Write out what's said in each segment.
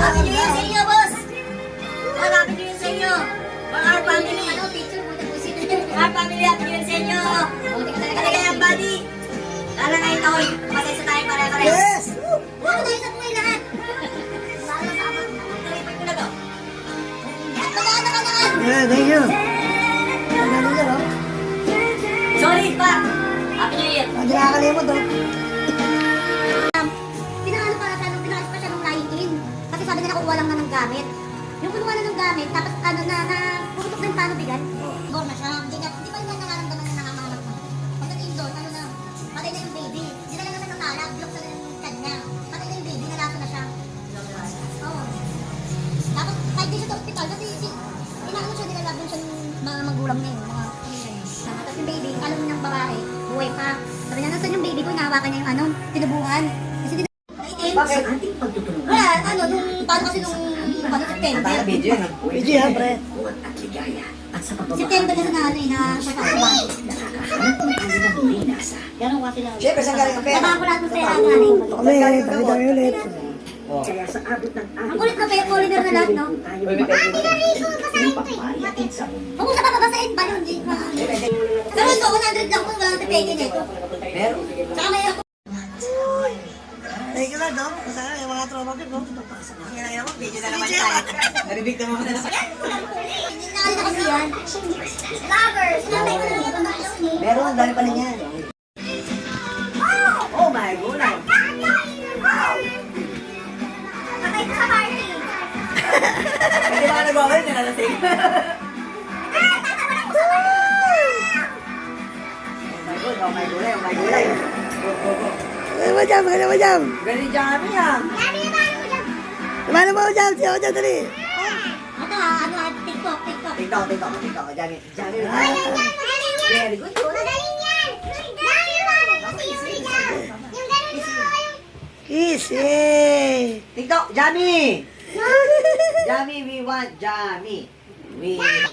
Happy New Year sa inyo, boss! Oh, Happy New Year sa inyo! For our family! Our family, Happy New Year sa inyo! Kaligayang body! Lalo na ito, masaya sa tayo pare-pare. Yes! Ano tayo sa buhay lahat? Lalo sa abot. Nalipad ko na to. Yeah, thank you. Ano yan, oh? Sorry, pa! Happy New Year! Hindi nakakalimot, oh. Pinakano pa siya, pinakas pa siya nung lying-in. Kasi sabi nila kukuha lang na ng gamit. Yung kumuha na ng gamit, tapos ano na puputok na yung panubigan. Born na siya. Hindi pa niya nararamdaman na nanganganak mo. Pagdating doon, ano na, patay na yung baby. Dinala na ng nalab, block na yung chan niya. Patay na yung baby, nalaso na siya. Oo. Tapos, kahit di siya sa hospital, kasi inaano siya, dinalab doon siya ng mga magulang niya, yung mga pamilya niya. Tapos yung baby, alam niya ng babae, buhay pa. Sabi niya, nasan yung baby ko, nahawakan niya yung ano, tinubuhan. Kasi Bakit? wala, ano, paano kasi nung September. Video yan, Video yan, pre. September kasi na ano eh, na siya pa sa bahay. Ganun kasi lang. Siyempre, saan galing ang pera? Baka ko lahat ng pera galing. Kami, tayo ulit. Ang kulit na pera, polymer na lahat, no? Kung sa papabasahin, balon, di ba? Pero ito, 100 lang kung gano'n peke nito. Meron. Saka may ako. Thank you lang, Dom. Masaya yung mga tropa ko. Kaya naman, video na naman tayo. Naribig naman ko na naman. Hindi na kasi yan. Lovers! Lamay ko na dito. Meron, dami pa rin yan. Oh my God. Patay ko sa party. Hindi ba nag-over? Hindi na lasing. Oh my God, oh my gulay. Ano ba jam? Ano ba jam? Gani jam yan. Mana mo jam? Siya jam tadi. Ito ano, TikTok. TikTok. Jami. Very good. Magaling yan. Kiss, yay! TikTok, Jami! Jami, we want Jami. We... Dami.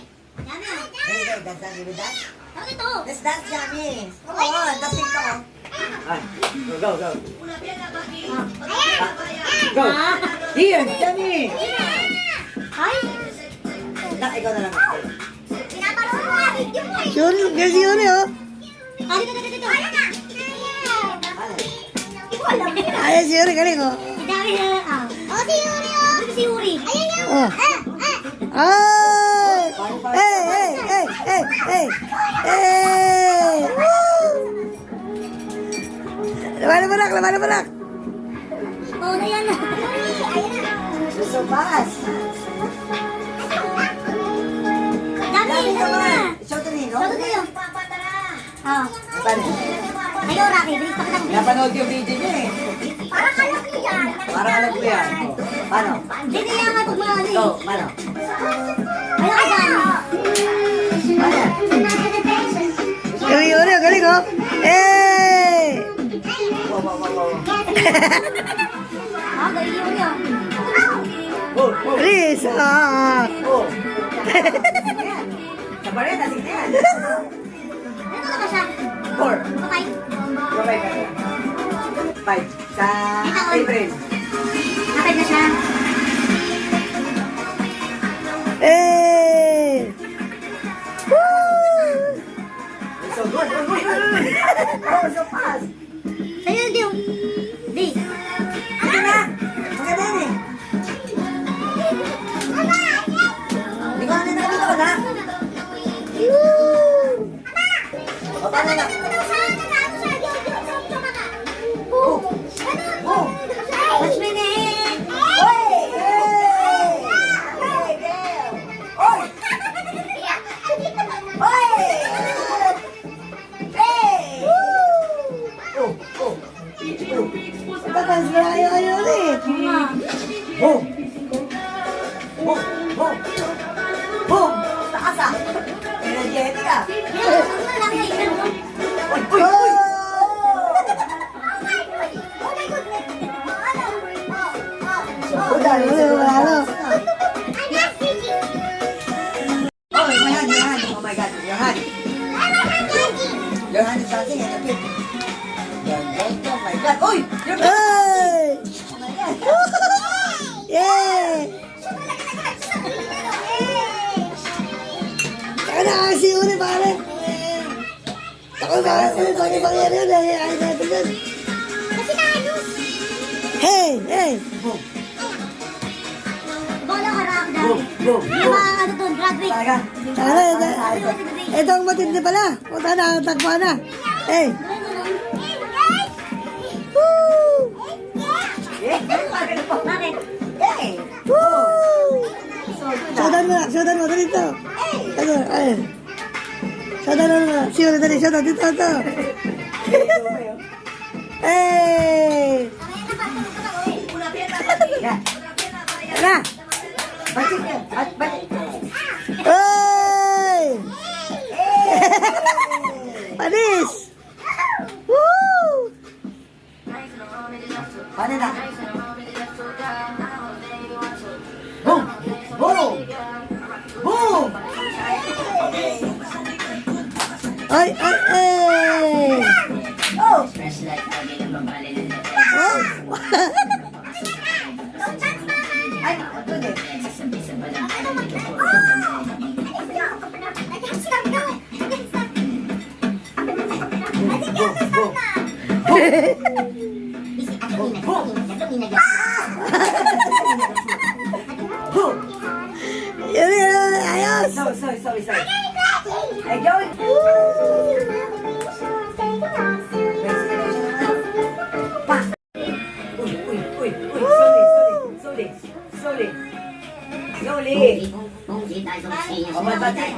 Dance with that? Ano ito? Let's dance, Jami. Come on, dance TikTok. Ay, go. Go. Here, Jami. Ay! Ikaw na lang. Pinapanood mo nga video mo eh. Sure, guys, yun oh. Ay, dito. Ano? Wala. Ay, sure, galing oh. Dami na. Oh, si Yuri oh. Ito si Yuri. Ayan yun. Oh. Ay! Hey! Laban na balak! Oh, na yan na. So fast! Dami na. Show to me, no? Sabi ko yun. Oh. Ayaw, Rocky. Bilis pa kitang Napanood yung video niya eh. Parang alam ko yan. Parang alam ko yan. Paano? Hindi yan nga pag mga ano Go, eh. paano? Ayaw ka dami. Paano? Galing oh! Eh! Wow. Ah, galing yun yun. Chris! Oh! Sabarin, nasik na yan. Ano na ba siya? 4. Okay. Gabay ka. 5. Sa April. Nakay na siya. Eh! Woo! So good. Oh, so fast. Sa'yo, Dio. Di. Ano na? Maganda yan eh. Hindi ko na nakabito ko na. O, paano na? Watch my name. Tatas na ayaw ulit. Boom! Boom! Taas ah! Energetic ah! Uy! Wala. Oh, my hand. Oh my God, your hand. Your hand is dancing and a Oh my God! Uy! Oh my God! Yay! nakakasiuri, pare. Ako, bakit pangyari yun, ay natin yun. Kasi naayos. Hey, hey. Bola ka ram dami. Boom, boom, Yung mga ano doon, graduate. Talaga. Ito ang matindi pala. Punta na, tagpa na. Hey. Woo! Bakit? Woo! Showdown mo na, showdown mo, dito. Ano, ay. Showdown mo na. Siyo, dali, showdown, dito, ito. Hey! Tara! Hey! Panis! Woo! Paano na? Boom! Boom! Boom! Ay, ay, ay! Oh! Oh! Ay, ito din. Boom! Yun, yun, ayos! Sorry. Ay, gawin! Pa! Uy! Slowly! Oh, matachik!